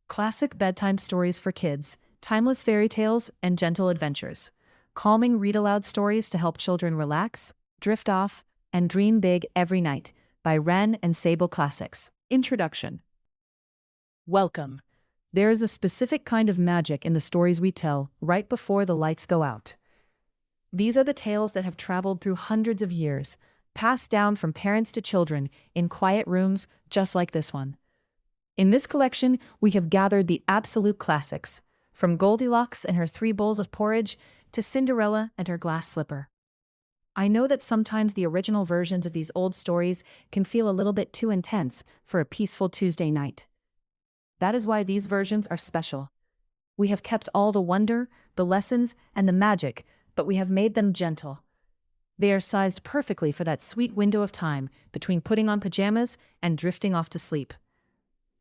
Classic bedtime stories for kids, timeless fairy tales, and gentle adventures. Calming read-aloud stories to help children relax, drift off, and dream big every night, by Wren and Sable Classics. Introduction. Welcome. There is a specific kind of magic in the stories we tell right before the lights go out. These are the tales that have traveled through hundreds of years, passed down from parents to children in quiet rooms just like this one. In this collection, we have gathered the absolute classics, from Goldilocks and her 3 bowls of porridge to Cinderella and her glass slipper. I know that sometimes the original versions of these old stories can feel a little bit too intense for a peaceful Tuesday night. That is why these versions are special. We have kept all the wonder, the lessons, and the magic, but we have made them gentle. They are sized perfectly for that sweet window of time between putting on pajamas and drifting off to sleep.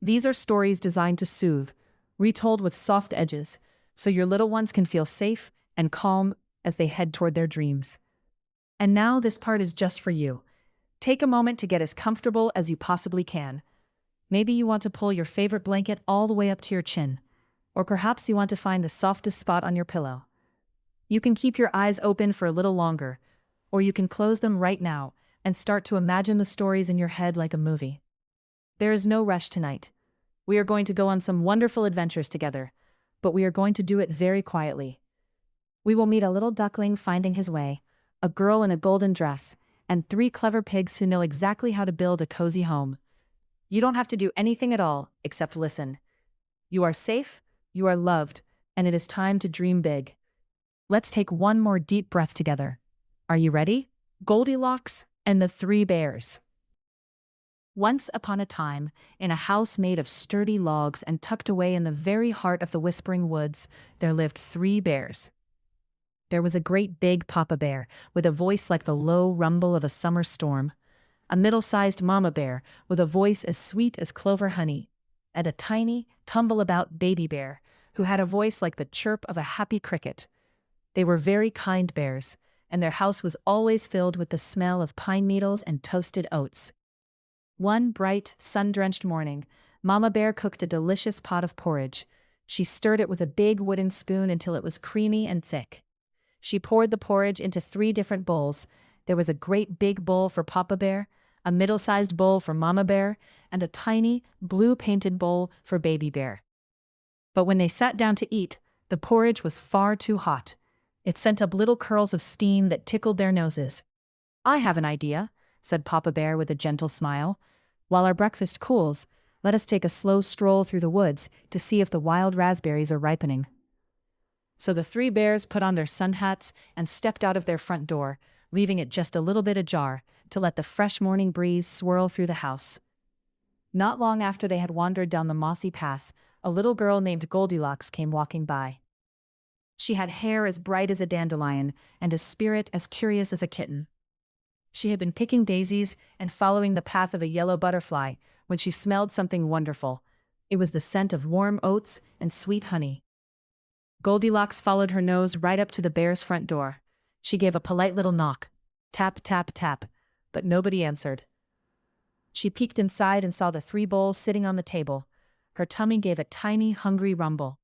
These are stories designed to soothe, retold with soft edges, so your little ones can feel safe and calm as they head toward their dreams. And now this part is just for you. Take a moment to get as comfortable as you possibly can. Maybe you want to pull your favorite blanket all the way up to your chin, or perhaps you want to find the softest spot on your pillow. You can keep your eyes open for a little longer, or you can close them right now and start to imagine the stories in your head like a movie. There is no rush tonight. We are going to go on some wonderful adventures together, but we are going to do it very quietly. We will meet a little duckling finding his way, a girl in a golden dress, and 3 clever pigs who know exactly how to build a cozy home. You don't have to do anything at all except listen. You are safe, you are loved, and it is time to dream big. Let's take one more deep breath together. Are you ready? Goldilocks and the 3 Bears. Once upon a time, in a house made of sturdy logs and tucked away in the very heart of the Whispering Woods, there lived 3 bears. There was a great big Papa Bear, with a voice like the low rumble of a summer storm, a middle-sized Mama Bear, with a voice as sweet as clover honey, and a tiny, tumble-about Baby Bear, who had a voice like the chirp of a happy cricket. They were very kind bears, and their house was always filled with the smell of pine needles and toasted oats. One bright, sun-drenched morning, Mama Bear cooked a delicious pot of porridge. She stirred it with a big wooden spoon until it was creamy and thick. She poured the porridge into 3 different bowls. There was a great big bowl for Papa Bear, a middle-sized bowl for Mama Bear, and a tiny, blue-painted bowl for Baby Bear. But when they sat down to eat, the porridge was far too hot. It sent up little curls of steam that tickled their noses. "I have an idea," said Papa Bear with a gentle smile. "While our breakfast cools, let us take a slow stroll through the woods to see if the wild raspberries are ripening." So the 3 bears put on their sun hats and stepped out of their front door, leaving it just a little bit ajar to let the fresh morning breeze swirl through the house. Not long after they had wandered down the mossy path, a little girl named Goldilocks came walking by. She had hair as bright as a dandelion and a spirit as curious as a kitten. She had been picking daisies and following the path of a yellow butterfly when she smelled something wonderful. It was the scent of warm oats and sweet honey. Goldilocks followed her nose right up to the bear's front door. She gave a polite little knock. Tap, tap, tap. But nobody answered. She peeked inside and saw the 3 bowls sitting on the table. Her tummy gave a tiny, hungry rumble.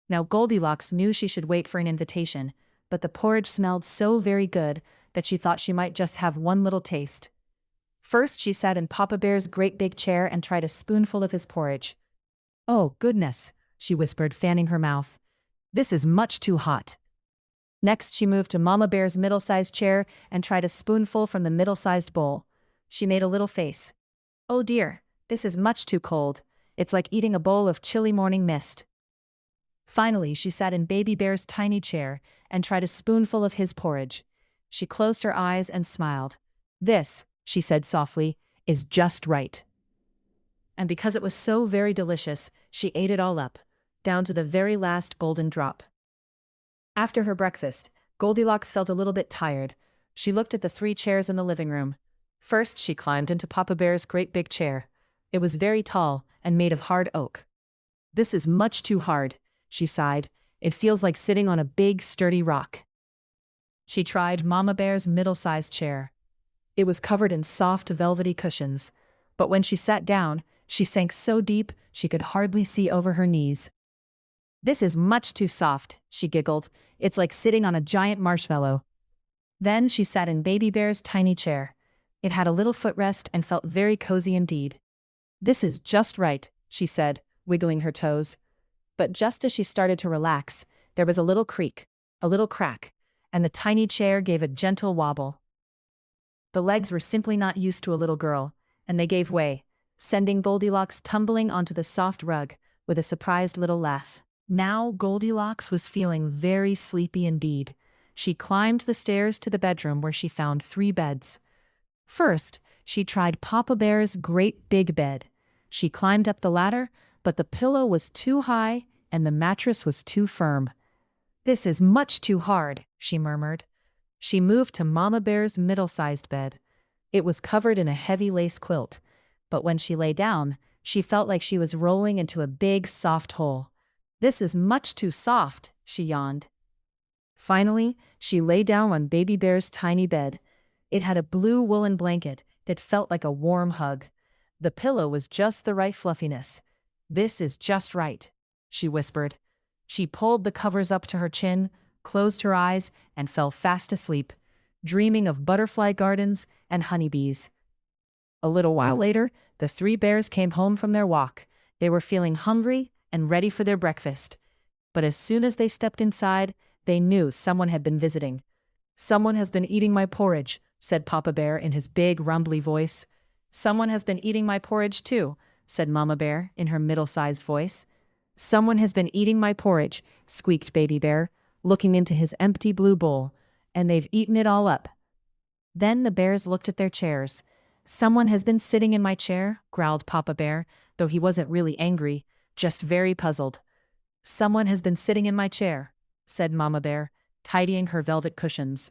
Now Goldilocks knew she should wait for an invitation, but the porridge smelled so very good that she thought she might just have one little taste. First, she sat in Papa Bear's great big chair and tried a spoonful of his porridge. "Oh, goodness," she whispered, fanning her mouth. "This is much too hot." Next, she moved to Mama Bear's middle-sized chair and tried a spoonful from the middle-sized bowl. She made a little face. "Oh dear, this is much too cold. It's like eating a bowl of chilly morning mist." Finally, she sat in Baby Bear's tiny chair and tried a spoonful of his porridge. She closed her eyes and smiled. "This," she said softly, "is just right." And because it was so very delicious, she ate it all up, down to the very last golden drop. After her breakfast, Goldilocks felt a little bit tired. She looked at the 3 chairs in the living room. First, she climbed into Papa Bear's great big chair. It was very tall and made of hard oak. "This is much too hard," she sighed. "It feels like sitting on a big, sturdy rock." She tried Mama Bear's middle-sized chair. It was covered in soft, velvety cushions, but when she sat down, She sank so deep she could hardly see over her knees. "This is much too soft," she giggled. "It's like sitting on a giant marshmallow." Then she sat in Baby Bear's tiny chair. It had a little footrest and felt very cozy indeed. "This is just right," she said, wiggling her toes. But just as she started to relax, there was a little creak, a little crack, and the tiny chair gave a gentle wobble. The legs were simply not used to a little girl, and they gave way, sending Goldilocks tumbling onto the soft rug with a surprised little laugh. Now Goldilocks was feeling very sleepy indeed. She climbed the stairs to the bedroom where she found 3 beds. First, she tried Papa Bear's great big bed. She climbed up the ladder, but the pillow was too high and the mattress was too firm. "This is much too hard," she murmured. She moved to Mama Bear's middle-sized bed. It was covered in a heavy lace quilt, but when she lay down, she felt like she was rolling into a big, soft hole. "This is much too soft," she yawned. Finally, she lay down on Baby Bear's tiny bed. It had a blue woolen blanket that felt like a warm hug. The pillow was just the right fluffiness. "This is just right," she whispered. She pulled the covers up to her chin, closed her eyes, and fell fast asleep, dreaming of butterfly gardens and honeybees. A little while later, the 3 bears came home from their walk. They were feeling hungry and ready for their breakfast. But as soon as they stepped inside, they knew someone had been visiting. "Someone has been eating my porridge," said Papa Bear in his big, rumbly voice. "Someone has been eating my porridge too," said Mama Bear in her middle-sized voice. "Someone has been eating my porridge," squeaked Baby Bear, looking into his empty blue bowl, "and they've eaten it all up." Then the bears looked at their chairs. "Someone has been sitting in my chair," growled Papa Bear, though he wasn't really angry, just very puzzled. "Someone has been sitting in my chair," said Mama Bear, tidying her velvet cushions.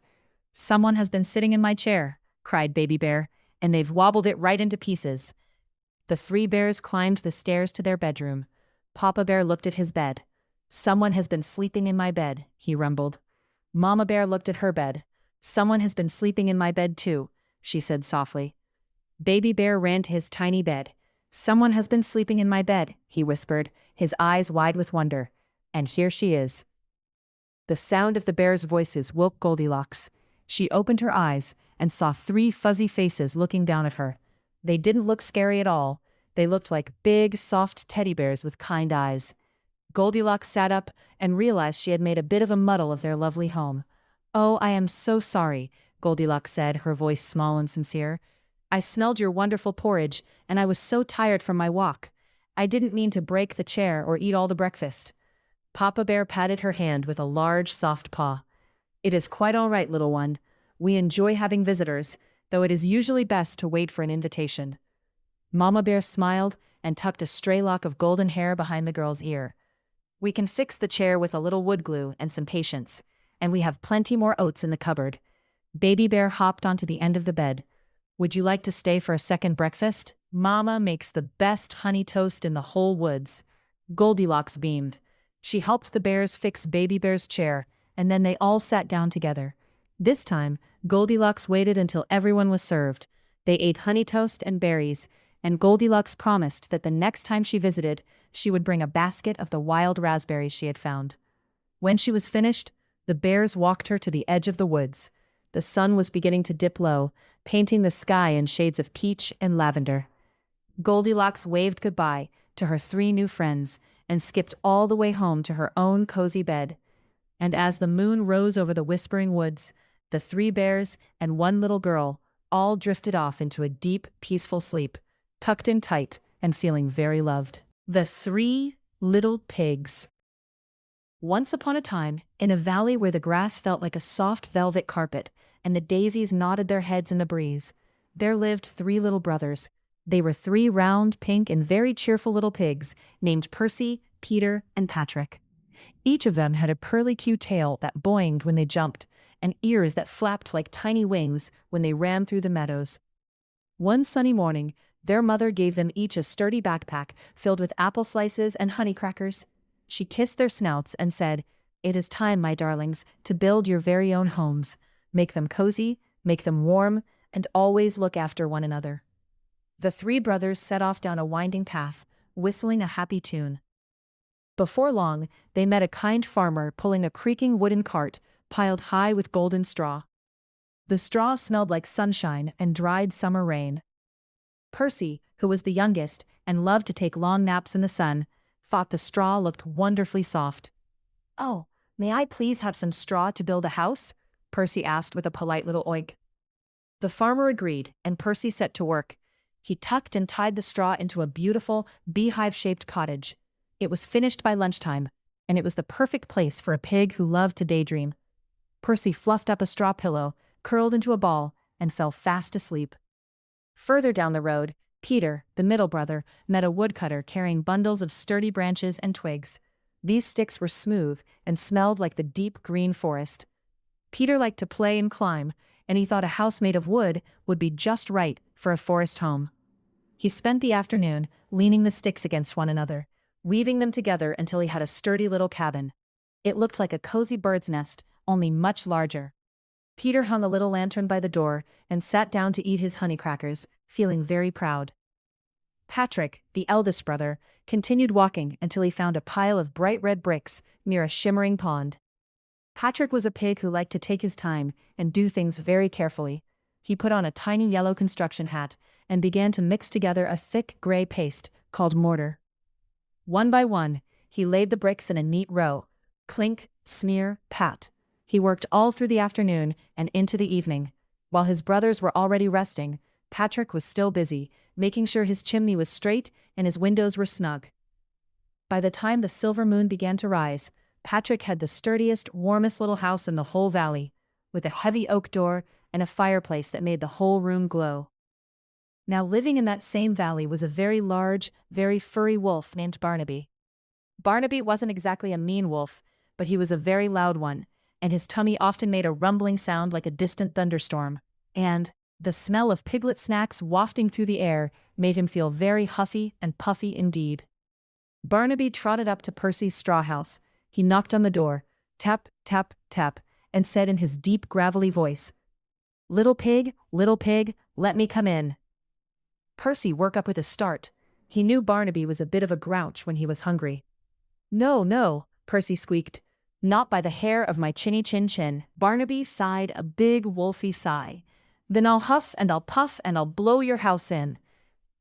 "Someone has been sitting in my chair," cried Baby Bear, "and they've wobbled it right into pieces." The 3 bears climbed the stairs to their bedroom. Papa Bear looked at his bed. "Someone has been sleeping in my bed," he rumbled. Mama Bear looked at her bed. "Someone has been sleeping in my bed too," she said softly. Baby Bear ran to his tiny bed. "Someone has been sleeping in my bed," he whispered, his eyes wide with wonder. "And here she is." The sound of the bears' voices woke Goldilocks. She opened her eyes and saw 3 fuzzy faces looking down at her. They didn't look scary at all. They looked like big, soft teddy bears with kind eyes. Goldilocks sat up and realized she had made a bit of a muddle of their lovely home. "Oh, I am so sorry," Goldilocks said, her voice small and sincere. "I smelled your wonderful porridge, and I was so tired from my walk. I didn't mean to break the chair or eat all the breakfast." Papa Bear patted her hand with a large, soft paw. "It is quite all right, little one. We enjoy having visitors, though it is usually best to wait for an invitation." Mama Bear smiled and tucked a stray lock of golden hair behind the girl's ear. "We can fix the chair with a little wood glue and some patience, and we have plenty more oats in the cupboard." Baby Bear hopped onto the end of the bed. "Would you like to stay for a second breakfast? Mama makes the best honey toast in the whole woods." Goldilocks beamed. She helped the bears fix Baby Bear's chair, and then they all sat down together. This time, Goldilocks waited until everyone was served. They ate honey toast and berries, and Goldilocks promised that the next time she visited, she would bring a basket of the wild raspberries she had found. When she was finished, the bears walked her to the edge of the woods. The sun was beginning to dip low, painting the sky in shades of peach and lavender. Goldilocks waved goodbye to her 3 new friends and skipped all the way home to her own cozy bed. And as the moon rose over the whispering woods, the 3 bears and 1 little girl all drifted off into a deep, peaceful sleep, tucked in tight and feeling very loved. The 3 Little Pigs. Once upon a time, in a valley where the grass felt like a soft velvet carpet and the daisies nodded their heads in the breeze, there lived 3 little brothers. They were 3 round, pink, and very cheerful little pigs named Percy, Peter, and Patrick. Each of them had a curly-Q tail that boinged when they jumped, and ears that flapped like tiny wings when they ran through the meadows. One sunny morning, their mother gave them each a sturdy backpack filled with apple slices and honey crackers. She kissed their snouts and said, "It is time, my darlings, to build your very own homes. Make them cozy, make them warm, and always look after one another." The three brothers set off down a winding path, whistling a happy tune. Before long, they met a kind farmer pulling a creaking wooden cart, piled high with golden straw. The straw smelled like sunshine and dried summer rain. Percy, who was the youngest and loved to take long naps in the sun, thought the straw looked wonderfully soft. "Oh, may I please have some straw to build a house?" Percy asked with a polite little oink. The farmer agreed, and Percy set to work. He tucked and tied the straw into a beautiful, beehive-shaped cottage. It was finished by lunchtime, and it was the perfect place for a pig who loved to daydream. Percy fluffed up a straw pillow, curled into a ball, and fell fast asleep. Further down the road, Peter, the middle brother, met a woodcutter carrying bundles of sturdy branches and twigs. These sticks were smooth and smelled like the deep green forest. Peter liked to play and climb, and he thought a house made of wood would be just right for a forest home. He spent the afternoon leaning the sticks against one another, weaving them together until he had a sturdy little cabin. It looked like a cozy bird's nest, only much larger. Peter hung a little lantern by the door and sat down to eat his honey crackers, feeling very proud. Patrick, the eldest brother, continued walking until he found a pile of bright red bricks near a shimmering pond. Patrick was a pig who liked to take his time and do things very carefully. He put on a tiny yellow construction hat and began to mix together a thick gray paste called mortar. One by one, he laid the bricks in a neat row. Clink, smear, pat. He worked all through the afternoon and into the evening. While his brothers were already resting, Patrick was still busy, making sure his chimney was straight and his windows were snug. By the time the silver moon began to rise, Patrick had the sturdiest, warmest little house in the whole valley, with a heavy oak door and a fireplace that made the whole room glow. Now living in that same valley was a very large, very furry wolf named Barnaby. Barnaby wasn't exactly a mean wolf, but he was a very loud one, and his tummy often made a rumbling sound like a distant thunderstorm. And the smell of piglet snacks wafting through the air made him feel very huffy and puffy indeed. Barnaby trotted up to Percy's straw house. He knocked on the door, tap, tap, tap, and said in his deep, gravelly voice, little pig, let me come in." Percy woke up with a start. He knew Barnaby was a bit of a grouch when he was hungry. "No, no," Percy squeaked. "Not by the hair of my chinny chin chin." Barnaby sighed a big wolfy sigh. "Then I'll huff and I'll puff and I'll blow your house in."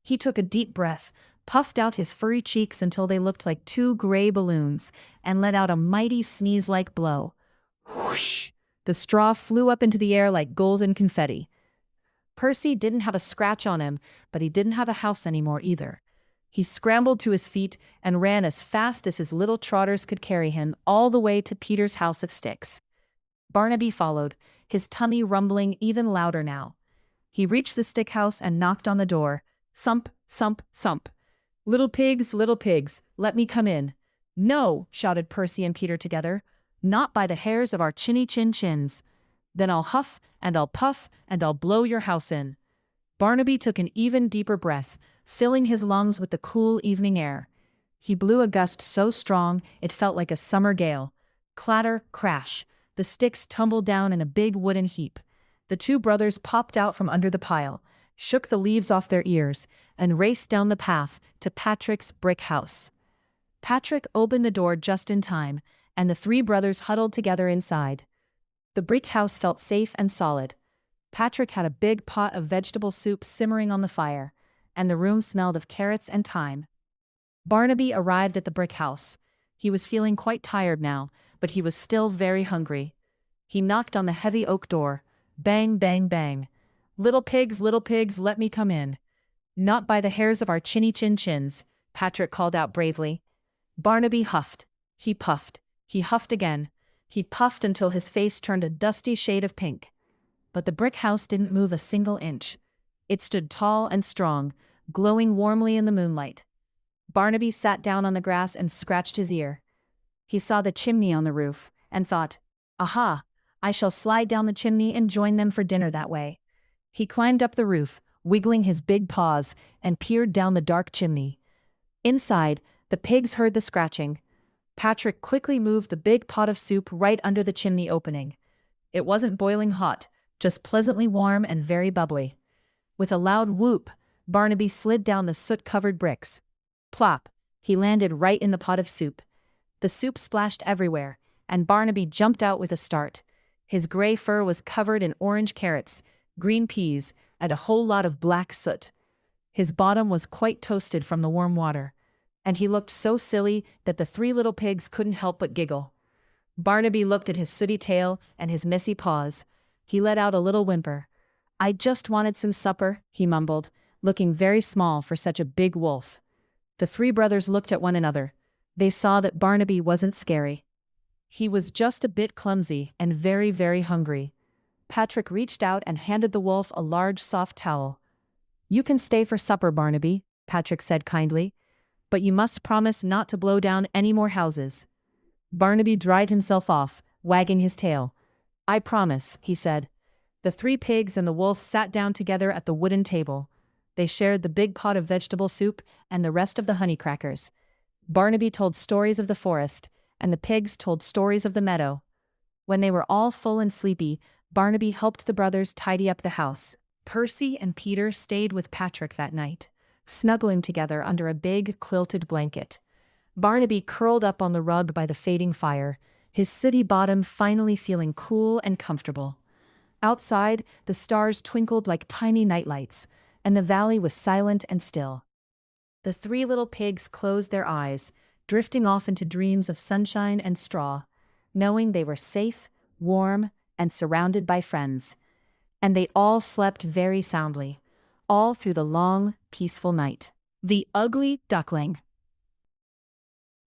He took a deep breath, puffed out his furry cheeks until they looked like two gray balloons, and let out a mighty sneeze-like blow. Whoosh! The straw flew up into the air like golden confetti. Percy didn't have a scratch on him, but he didn't have a house anymore either. He scrambled to his feet and ran as fast as his little trotters could carry him all the way to Peter's house of sticks. Barnaby followed, his tummy rumbling even louder now. He reached the stick house and knocked on the door. Thump, thump, thump. Little pigs, let me come in." "No," shouted Percy and Peter together. "Not by the hairs of our chinny chin chins." "Then I'll huff and I'll puff and I'll blow your house in." Barnaby took an even deeper breath, filling his lungs with the cool evening air. He blew a gust so strong it felt like a summer gale. Clatter, crash. The sticks tumbled down in a big wooden heap. The two brothers popped out from under the pile, shook the leaves off their ears, and raced down the path to Patrick's brick house. Patrick opened the door just in time, and the three brothers huddled together inside. The brick house felt safe and solid. Patrick had a big pot of vegetable soup simmering on the fire, and the room smelled of carrots and thyme. Barnaby arrived at the brick house. He was feeling quite tired now, but he was still very hungry. He knocked on the heavy oak door. Bang, bang, bang. Little pigs, let me come in." "Not by the hairs of our chinny chin chins," Patrick called out bravely. Barnaby huffed. He puffed. He huffed again. He puffed until his face turned a dusty shade of pink. But the brick house didn't move a single inch. It stood tall and strong, glowing warmly in the moonlight. Barnaby sat down on the grass and scratched his ear. He saw the chimney on the roof, and thought, "Aha! I shall slide down the chimney and join them for dinner that way." He climbed up the roof, wiggling his big paws, and peered down the dark chimney. Inside, the pigs heard the scratching. Patrick quickly moved the big pot of soup right under the chimney opening. It wasn't boiling hot, just pleasantly warm and very bubbly. With a loud whoop, Barnaby slid down the soot-covered bricks. Plop! He landed right in the pot of soup. The soup splashed everywhere, and Barnaby jumped out with a start. His gray fur was covered in orange carrots, green peas, and a whole lot of black soot. His bottom was quite toasted from the warm water, and he looked so silly that the three little pigs couldn't help but giggle. Barnaby looked at his sooty tail and his messy paws. He let out a little whimper. "I just wanted some supper," he mumbled, looking very small for such a big wolf. The three brothers looked at one another. They saw that Barnaby wasn't scary. He was just a bit clumsy and very, very hungry. Patrick reached out and handed the wolf a large soft towel. "You can stay for supper, Barnaby," Patrick said kindly, "but you must promise not to blow down any more houses." Barnaby dried himself off, wagging his tail. "I promise," he said. The three pigs and the wolf sat down together at the wooden table. They shared the big pot of vegetable soup and the rest of the honey crackers. Barnaby told stories of the forest, and the pigs told stories of the meadow. When they were all full and sleepy, Barnaby helped the brothers tidy up the house. Percy and Peter stayed with Patrick that night, snuggling together under a big quilted blanket. Barnaby curled up on the rug by the fading fire, his sooty bottom finally feeling cool and comfortable. Outside, the stars twinkled like tiny nightlights, and the valley was silent and still. The three little pigs closed their eyes, drifting off into dreams of sunshine and straw, knowing they were safe, warm, and surrounded by friends. And they all slept very soundly, all through the long, peaceful night. The Ugly Duckling.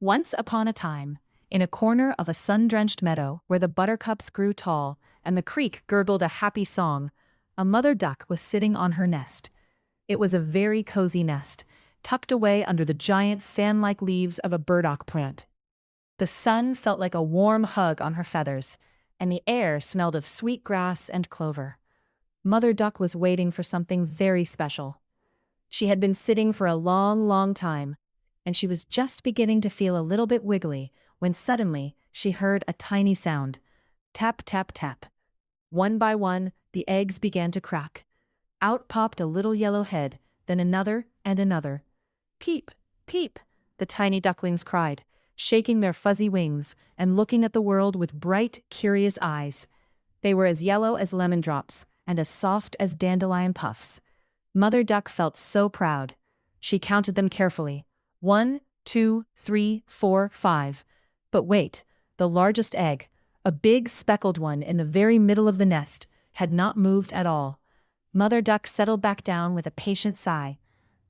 Once upon a time, in a corner of a sun-drenched meadow where the buttercups grew tall and the creek gurgled a happy song, a mother duck was sitting on her nest. It was a very cozy nest, tucked away under the giant fan-like leaves of a burdock plant. The sun felt like a warm hug on her feathers, and the air smelled of sweet grass and clover. Mother Duck was waiting for something very special. She had been sitting for a long, long time, and she was just beginning to feel a little bit wiggly when suddenly she heard a tiny sound. Tap, tap, tap. One by one, the eggs began to crack. Out popped a little yellow head, then another and another. "Peep, peep," the tiny ducklings cried, shaking their fuzzy wings and looking at the world with bright, curious eyes. They were as yellow as lemon drops and as soft as dandelion puffs. Mother Duck felt so proud. She counted them carefully. 1, 2, 3, 4, 5. But wait, the largest egg, a big speckled one in the very middle of the nest, had not moved at all. Mother Duck settled back down with a patient sigh.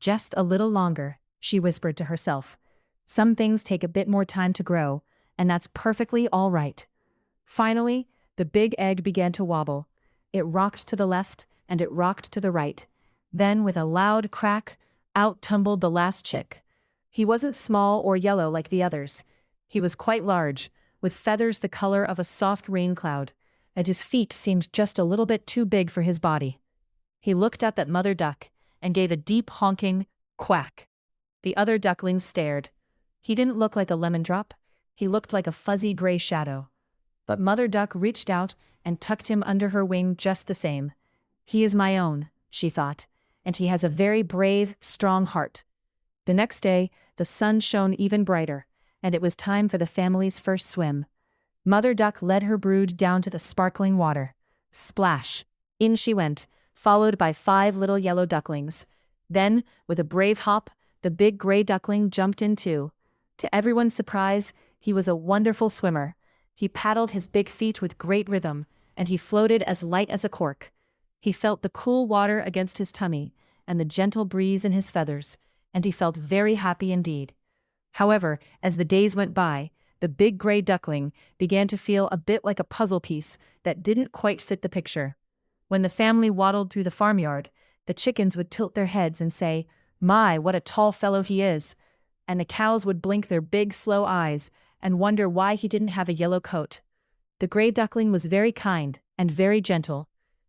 "Just a little longer," she whispered to herself. "Some things take a bit more time to grow, and that's perfectly all right." Finally, the big egg began to wobble. It rocked to the left, and it rocked to the right. Then, with a loud crack, out tumbled the last chick. He wasn't small or yellow like the others. He was quite large, with feathers the color of a soft rain cloud, and his feet seemed just a little bit too big for his body. He looked at that mother duck and gave a deep honking quack. The other ducklings stared. He didn't look like a lemon drop. He looked like a fuzzy gray shadow. But Mother Duck reached out and tucked him under her wing just the same. "He is my own," she thought, "and he has a very brave, strong heart." The next day, the sun shone even brighter, and it was time for the family's first swim. Mother Duck led her brood down to the sparkling water. Splash! In she went, followed by 5 little yellow ducklings. Then, with a brave hop, the big gray duckling jumped in too. To everyone's surprise, he was a wonderful swimmer. He paddled his big feet with great rhythm, and he floated as light as a cork. He felt the cool water against his tummy, and the gentle breeze in his feathers, and he felt very happy indeed. However, as the days went by, the big gray duckling began to feel a bit like a puzzle piece that didn't quite fit the picture. When the family waddled through the farmyard, the chickens would tilt their heads and say, "My, what a tall fellow he is," and the cows would blink their big, slow eyes and wonder why he didn't have a yellow coat. The gray duckling was very kind and very gentle,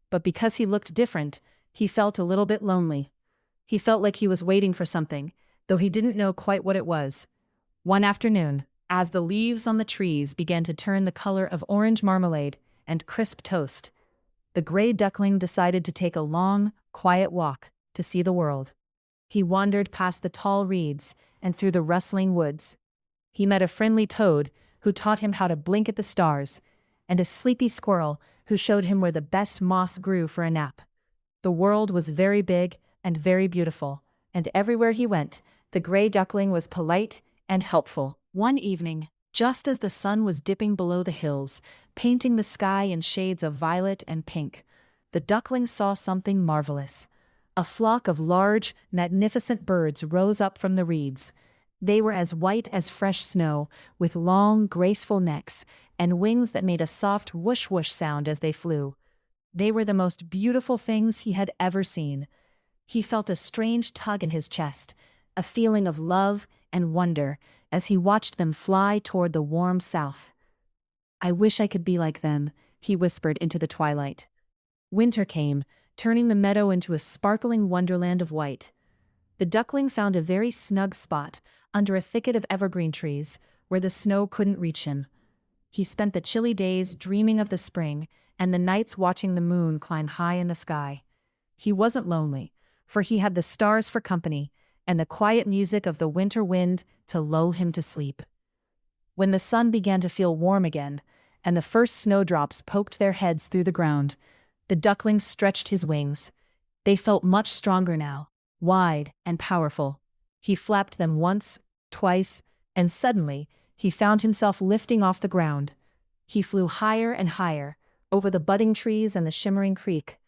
but because he looked different, he felt a little bit lonely. He felt like he was waiting for something, though he didn't know quite what it was. One afternoon, as the leaves on the trees began to turn the color of orange marmalade and crisp toast, the gray duckling decided to take a long, quiet walk to see the world. He wandered past the tall reeds and through the rustling woods. He met a friendly toad who taught him how to blink at the stars, and a sleepy squirrel who showed him where the best moss grew for a nap. The world was very big and very beautiful, and everywhere he went, the gray duckling was polite and helpful. One evening, just as the sun was dipping below the hills, painting the sky in shades of violet and pink, the duckling saw something marvelous. A flock of large, magnificent birds rose up from the reeds. They were as white as fresh snow, with long, graceful necks, and wings that made a soft whoosh-whoosh sound as they flew. They were the most beautiful things he had ever seen. He felt a strange tug in his chest, a feeling of love and wonder as he watched them fly toward the warm south. "I wish I could be like them," he whispered into the twilight. Winter came, turning the meadow into a sparkling wonderland of white. The duckling found a very snug spot under a thicket of evergreen trees where the snow couldn't reach him. He spent the chilly days dreaming of the spring and the nights watching the moon climb high in the sky. He wasn't lonely, for he had the stars for company and the quiet music of the winter wind to lull him to sleep. When the sun began to feel warm again, and the first snowdrops poked their heads through the ground, the duckling stretched his wings. They felt much stronger now, wide and powerful. He flapped them once, twice, and suddenly, he found himself lifting off the ground. He flew higher and higher, over the budding trees and the shimmering creek,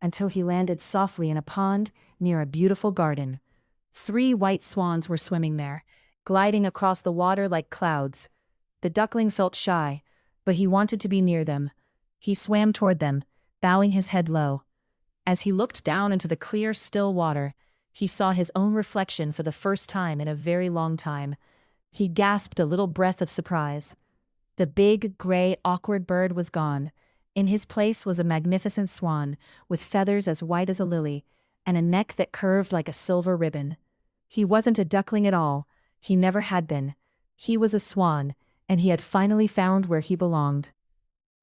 until he landed softly in a pond near a beautiful garden. 3 white swans were swimming there, gliding across the water like clouds. The duckling felt shy, but he wanted to be near them. He swam toward them, bowing his head low. As he looked down into the clear, still water, he saw his own reflection for the first time in a very long time. He gasped a little breath of surprise. The big, gray, awkward bird was gone. In his place was a magnificent swan, with feathers as white as a lily, and a neck that curved like a silver ribbon. He wasn't a duckling at all. He never had been. He was a swan, and he had finally found where he belonged.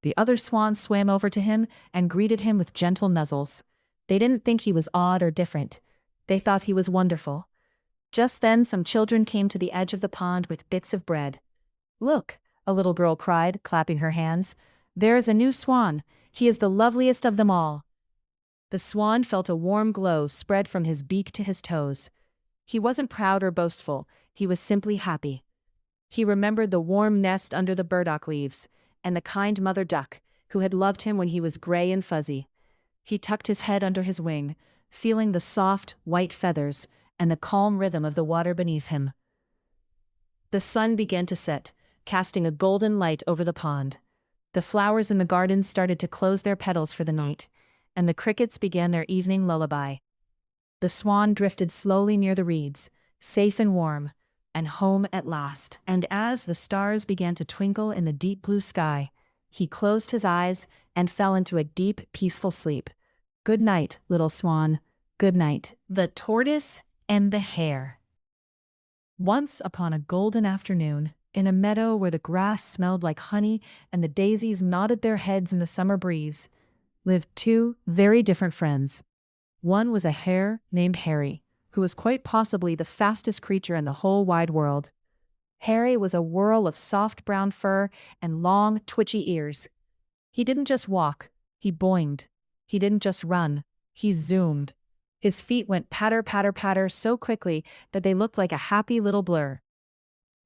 The other swans swam over to him and greeted him with gentle nuzzles. They didn't think he was odd or different. They thought he was wonderful. Just then some children came to the edge of the pond with bits of bread. "Look," a little girl cried, clapping her hands. "There is a new swan. He is the loveliest of them all." The swan felt a warm glow spread from his beak to his toes. He wasn't proud or boastful. He was simply happy. He remembered the warm nest under the burdock leaves, and the kind mother duck, who had loved him when he was gray and fuzzy. He tucked his head under his wing, feeling the soft, white feathers and the calm rhythm of the water beneath him. The sun began to set, casting a golden light over the pond. The flowers in the garden started to close their petals for the night, and the crickets began their evening lullaby. The swan drifted slowly near the reeds, safe and warm, and home at last. And as the stars began to twinkle in the deep blue sky, he closed his eyes and fell into a deep, peaceful sleep. "Good night, little swan. Good night." The Tortoise and the Hare. Once upon a golden afternoon, in a meadow where the grass smelled like honey and the daisies nodded their heads in the summer breeze, lived 2 very different friends. One was a hare named Harry, who was quite possibly the fastest creature in the whole wide world. Harry was a whirl of soft brown fur and long, twitchy ears. He didn't just walk, he boinged. He didn't just run, he zoomed. His feet went patter, patter, patter so quickly that they looked like a happy little blur.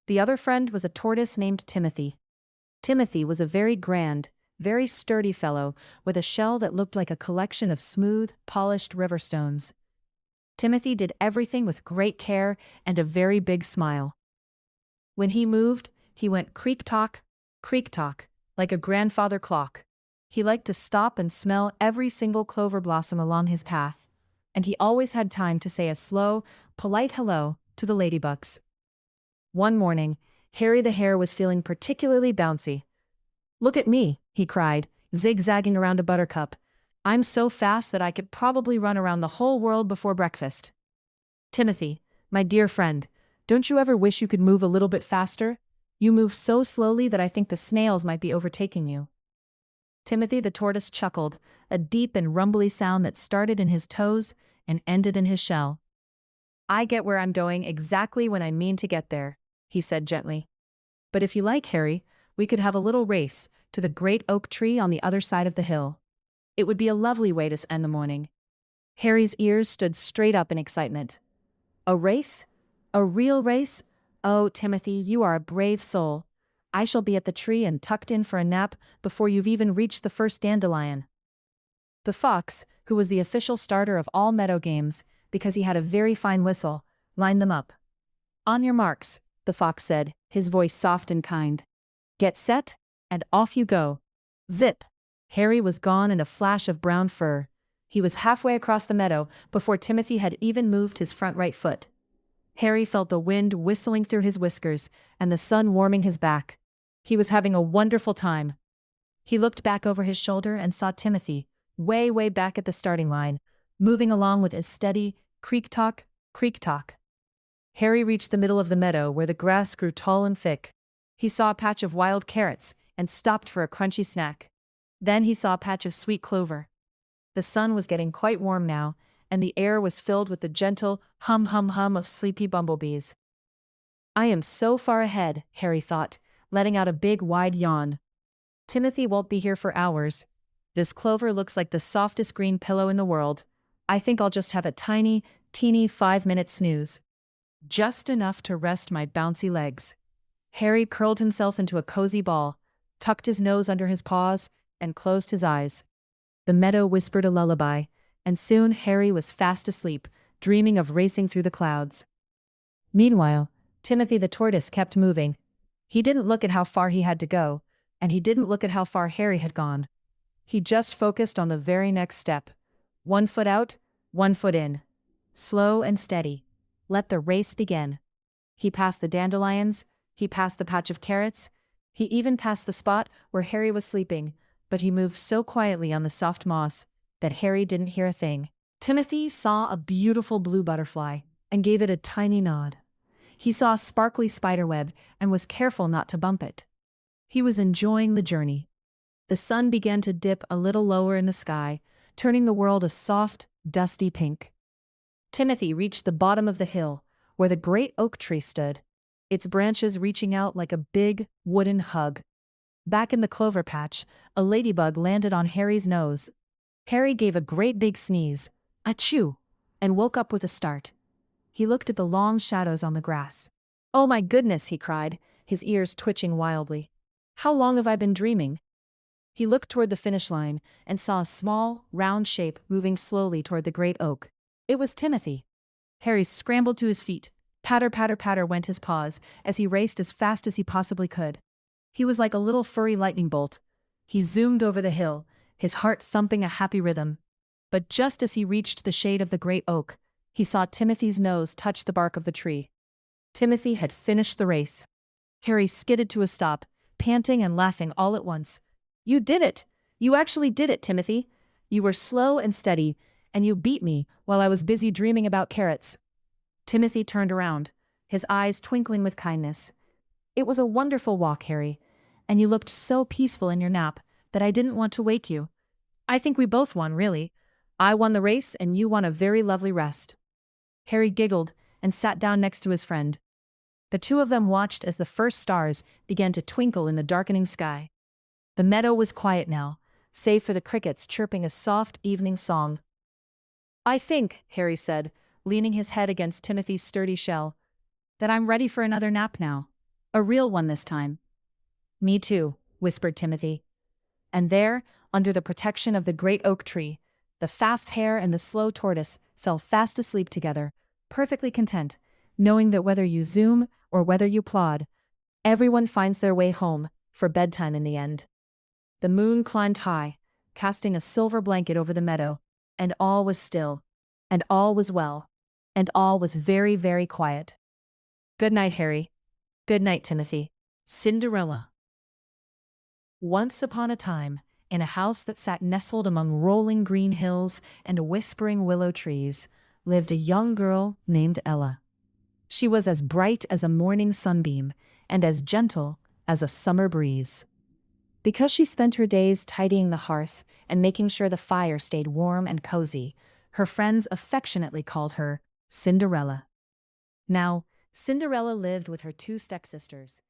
The other friend was a tortoise named Timothy. Timothy was a very grand, very sturdy fellow with a shell that looked like a collection of smooth, polished river stones. Timothy did everything with great care and a very big smile. When he moved, he went creak-tock, like a grandfather clock. He liked to stop and smell every single clover blossom along his path, and he always had time to say a slow, polite hello to the ladybugs. One morning, Harry the Hare was feeling particularly bouncy. "Look at me," he cried, zigzagging around a buttercup. "I'm so fast that I could probably run around the whole world before breakfast." "Timothy, my dear friend, don't you ever wish you could move a little bit faster? You move so slowly that I think the snails might be overtaking you." Timothy the tortoise chuckled, a deep and rumbly sound that started in his toes and ended in his shell. I get where I'm going exactly when I mean to get there, he said gently. But if you like, Harry, we could have a little race to the great oak tree on the other side of the hill. It would be a lovely way to end the morning. Harry's ears stood straight up in excitement. A race? A real race? Oh, Timothy, you are a brave soul. I shall be at the tree and tucked in for a nap before you've even reached the first dandelion. The fox, who was the official starter of all meadow games, because he had a very fine whistle, lined them up. On your marks, the fox said, his voice soft and kind. Get set, and off you go. Zip! Harry was gone in a flash of brown fur. He was halfway across the meadow before Timothy had even moved his front right foot. Harry felt the wind whistling through his whiskers and the sun warming his back. He was having a wonderful time. He looked back over his shoulder and saw Timothy, way back at the starting line, moving along with his steady creak-tock, creak-tock. Harry reached the middle of the meadow where the grass grew tall and thick. He saw a patch of wild carrots and stopped for a crunchy snack. Then he saw a patch of sweet clover. The sun was getting quite warm now, and the air was filled with the gentle hum of sleepy bumblebees. I am so far ahead, Harry thought, letting out a big wide yawn. Timothy won't be here for hours. This clover looks like the softest green pillow in the world. I think I'll just have a teeny 5-minute snooze. Just enough to rest my bouncy legs. Harry curled himself into a cozy ball, tucked his nose under his paws, and closed his eyes. The meadow whispered a lullaby, and soon Harry was fast asleep, dreaming of racing through the clouds. Meanwhile, Timothy the tortoise kept moving. He didn't look at how far he had to go, and he didn't look at how far Harry had gone. He just focused on the very next step. 1 foot out, 1 foot in. Slow and steady. Let the race begin. He passed the dandelions, he passed the patch of carrots, he even passed the spot where Harry was sleeping, but he moved so quietly on the soft moss that Harry didn't hear a thing. Timothy saw a beautiful blue butterfly and gave it a tiny nod. He saw a sparkly spiderweb and was careful not to bump it. He was enjoying the journey. The sun began to dip a little lower in the sky, turning the world a soft, dusty pink. Timothy reached the bottom of the hill, where the great oak tree stood, its branches reaching out like a big, wooden hug. Back in the clover patch, a ladybug landed on Harry's nose. Harry gave a great big sneeze, achoo, and woke up with a start. He looked at the long shadows on the grass. Oh my goodness, he cried, his ears twitching wildly. How long have I been dreaming? He looked toward the finish line and saw a small, round shape moving slowly toward the great oak. It was Timothy. Harry scrambled to his feet. Patter, patter, patter went his paws as he raced as fast as he possibly could. He was like a little furry lightning bolt. He zoomed over the hill, his heart thumping a happy rhythm. But just as he reached the shade of the great oak, he saw Timothy's nose touch the bark of the tree. Timothy had finished the race. Harry skidded to a stop, panting and laughing all at once. You did it! You actually did it, Timothy! You were slow and steady, and you beat me while I was busy dreaming about carrots. Timothy turned around, his eyes twinkling with kindness. It was a wonderful walk, Harry, and you looked so peaceful in your nap that I didn't want to wake you. I think we both won, really. I won the race and you won a very lovely rest. Harry giggled and sat down next to his friend. The two of them watched as the first stars began to twinkle in the darkening sky. The meadow was quiet now, save for the crickets chirping a soft evening song. I think, Harry said, leaning his head against Timothy's sturdy shell, that I'm ready for another nap now. A real one this time. Me too, whispered Timothy. And there, under the protection of the great oak tree, the fast hare and the slow tortoise fell fast asleep together, perfectly content, knowing that whether you zoom or whether you plod, everyone finds their way home for bedtime in the end. The moon climbed high, casting a silver blanket over the meadow, and all was still, and all was well, and all was very, very quiet. Good night, Harry. Good night, Timothy. Cinderella. Once upon a time, in a house that sat nestled among rolling green hills and whispering willow trees, lived a young girl named Ella. She was as bright as a morning sunbeam and as gentle as a summer breeze. Because she spent her days tidying the hearth and making sure the fire stayed warm and cozy, her friends affectionately called her Cinderella. Now, Cinderella lived with her two stepsisters,